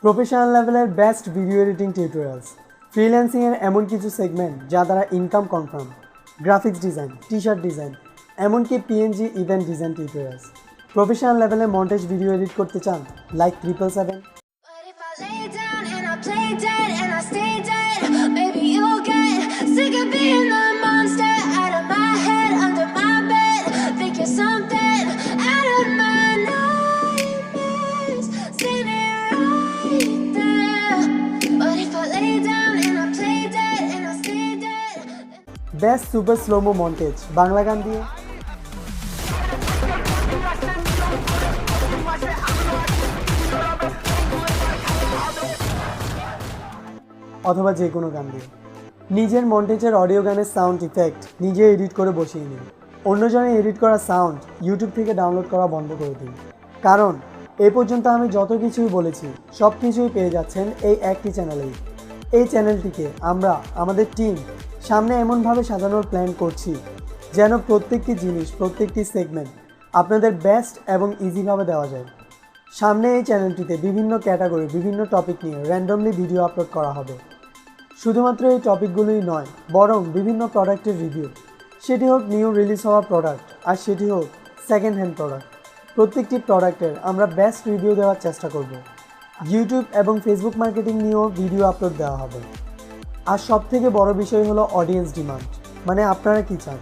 Professional লেভেলের best video editing tutorials, ফ্রিল্যান্সিংয়ের এমন কিছু সেগমেন্ট যা দ্বারা income confirm, graphics design, T shirt design, এমনকি PNG event design tutorials. Professional লেভেলে মন্টেজ ভিডিও এডিট করতে চান like 777? Best super slomo montage Bangla গান দিয়ে, অথবা যে কোনো গান দিয়ে নিজের মন্টেজের অডিও গানের সাউন্ড ইফেক্ট নিজে এডিট করে বসিয়ে নিন। অন্যজনের এডিট করা সাউন্ড ইউটিউব থেকে ডাউনলোড করা বন্ধ করে দিন, কারণ এ পর্যন্ত আমি যত কিছুই বলেছি সব কিছুই পেয়ে যাচ্ছেন এই একটি চ্যানেলেই। এই চ্যানেলটিকে আমরা আমাদের টিম সামনে এমনভাবে সাজানোর প্ল্যান করছি যেন প্রত্যেকটি জিনিস, প্রত্যেকটি সেগমেন্ট আপনাদের বেস্ট এবং ইজিভাবে দেওয়া যায়। সামনে এই চ্যানেলটিতে বিভিন্ন ক্যাটাগরি, বিভিন্ন টপিক নিয়ে র্যান্ডমলি ভিডিও আপলোড করা হবে। শুধুমাত্র এই টপিকগুলোই নয়, বরং বিভিন্ন প্রোডাক্টের রিভিউ, সেটি হোক নিউ রিলিজ হওয়া প্রোডাক্ট আর সেটি হোক সেকেন্ড হ্যান্ড প্রোডাক্ট। প্রত্যেকটি প্রোডাক্টের আমরা বেস্ট রিভিউ দেওয়ার চেষ্টা করব। ইউটিউব এবং ফেসবুক মার্কেটিং নিয়েও ভিডিও আপলোড দেওয়া হবে। আর সবথেকে বড় বিষয় হলো অডিয়েন্স ডিমান্ড, মানে আপনারা কী চান,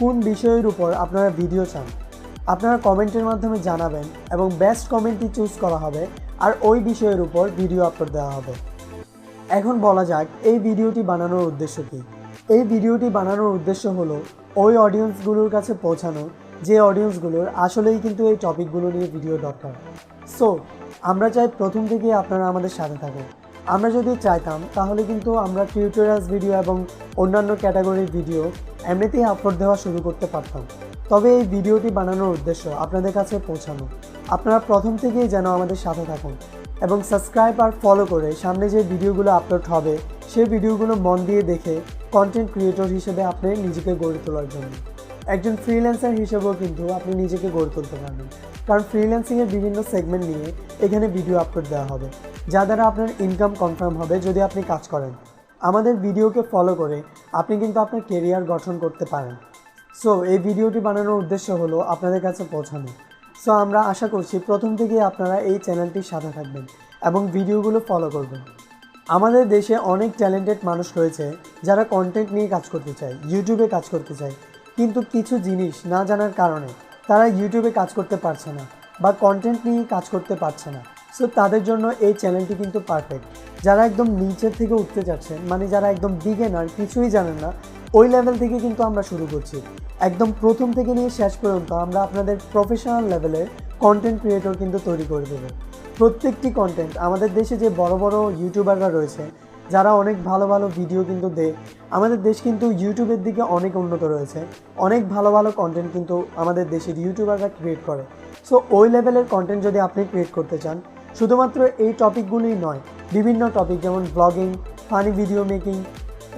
কোন বিষয়ের উপর আপনারা ভিডিও চান, আপনারা কমেন্টের মাধ্যমে জানাবেন এবং বেস্ট কমেন্টটি চুজ করা হবে আর ওই বিষয়ের উপর ভিডিও আপলোড দেওয়া হবে। এখন বলা যাক এই ভিডিওটি বানানোর উদ্দেশ্য কী। এই ভিডিওটি বানানোর উদ্দেশ্য হলো ওই অডিয়েন্সগুলোর কাছে পৌঁছানো যে অডিয়েন্সগুলোর আসলেই কিন্তু এই টপিকগুলো নিয়ে ভিডিও দরকার। সো আমরা চাই প্রথম থেকেই আপনারা আমাদের সাথে থাকুন। আমরা যদি চাইতাম তাহলে কিন্তু আমরা টিউটোরিয়ালস ভিডিও এবং অন্যান্য ক্যাটাগরির ভিডিও এমনিতেই আপলোড দেওয়া শুরু করতে পারতাম। তবে এই ভিডিওটি বানানোর উদ্দেশ্য আপনাদের কাছে পৌঁছানো। আপনারা প্রথম থেকেই যেন আমাদের সাথে থাকুন এবং সাবস্ক্রাইব আর ফলো করে সামনে যে ভিডিওগুলো আপলোড হবে সেই ভিডিওগুলো মন দিয়ে দেখে কন্টেন্ট ক্রিয়েটর হিসেবে আপনি নিজেকে গড়ে তোলার জন্য, একজন ফ্রিল্যান্সার হিসেবেও কিন্তু আপনি নিজেকে গড়ে তুলতে পারবেন। কারণ ফ্রিল্যান্সিংয়ের বিভিন্ন সেগমেন্ট নিয়ে এখানে ভিডিও আপলোড দেওয়া হবে যা দ্বারা আপনার ইনকাম কনফার্ম হবে যদি আপনি কাজ করেন। আমাদের ভিডিওকে ফলো করে আপনি কিন্তু আপনার কেরিয়ার গঠন করতে পারেন। সো এই ভিডিওটি বানানোর উদ্দেশ্য হলো আপনাদের কাছে পৌঁছানো। সো আমরা আশা করছি প্রথম থেকেই আপনারা এই চ্যানেলটির সাথে থাকবেন এবং ভিডিওগুলো ফলো করবেন। আমাদের দেশে অনেক ট্যালেন্টেড মানুষ রয়েছে যারা কন্টেন্ট নিয়ে কাজ করতে চায়, ইউটিউবে কাজ করতে চায়, কিন্তু কিছু জিনিস না জানার কারণে তারা ইউটিউবে কাজ করতে পারছে না বা কন্টেন্ট নিয়ে কাজ করতে পারছে না। সো তাদের জন্য এই চ্যানেলটি কিন্তু পারফেক্ট। যারা একদম নিচের থেকে উঠতে চাচ্ছেন, মানে যারা একদম বিগিনার, কিছুই জানেন না, ওই লেভেল থেকে কিন্তু আমরা শুরু করছি। একদম প্রথম থেকে নিয়ে শেষ পর্যন্ত আমরা আপনাদের প্রফেশনাল লেভেলের কন্টেন্ট ক্রিয়েটর কিন্তু তৈরি করে দেবো। প্রত্যেকটি কন্টেন্ট আমাদের দেশে যে বড় বড় ইউটিউবাররা রয়েছে যারা অনেক ভালো ভালো ভিডিও কিন্তু দেয়, আমাদের দেশ কিন্তু ইউটিউবের দিকে অনেক উন্নত রয়েছে। অনেক ভালো ভালো কন্টেন্ট কিন্তু আমাদের দেশের ইউটিউবাররা ক্রিয়েট করে। সো ওই লেভেলের কন্টেন্ট যদি আপনি ক্রিয়েট করতে চান, শুধুমাত্র এই টপিকগুলোই নয়, বিভিন্ন টপিক যেমন ব্লগিং, ফানি ভিডিও মেকিং,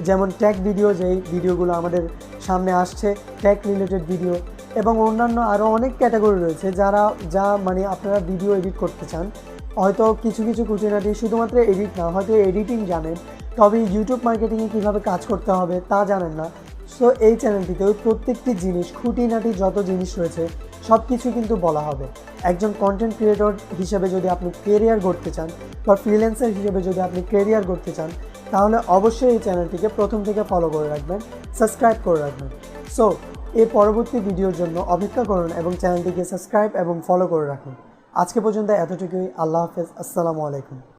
যেমন ট্যাগ ভিডিও, যেই ভিডিওগুলো আমাদের সামনে আসছে, ট্যাগ রিলেটেড ভিডিও, এবং অন্যান্য আরও অনেক ক্যাটাগরি রয়েছে যা মানে আপনারা ভিডিও এডিট করতে চান। হয়তো কিছু কিছু খুঁটিনাটি, শুধুমাত্র এডিট না, হয়তো এডিটিং জানেন তবে ইউটিউব মার্কেটিংয়ে কীভাবে কাজ করতে হবে তা জানেন না। সো এই চ্যানেলটিতে ওই প্রত্যেকটি জিনিস, খুঁটিনাটি যত জিনিস রয়েছে সব কিছু কিন্তু বলা হবে। একজন কন্টেন্ট ক্রিয়েটর হিসেবে যদি আপনি কেরিয়ার গড়তে চান বা ফ্রিল্যান্সার হিসেবে যদি আপনি কেরিয়ার গড়তে চান, তাহলে অবশ্যই এই চ্যানেলটিকে প্রথম থেকে ফলো করে রাখবেন, সাবস্ক্রাইব করে রাখবেন। সো এই পরবর্তী ভিডিওর জন্য অপেক্ষা করুন এবং চ্যানেলটিকে সাবস্ক্রাইব এবং ফলো করে রাখুন। আজকে পর্যন্ত এতটুকুই। আল্লাহ হাফেজ, আসসালামু আলাইকুম।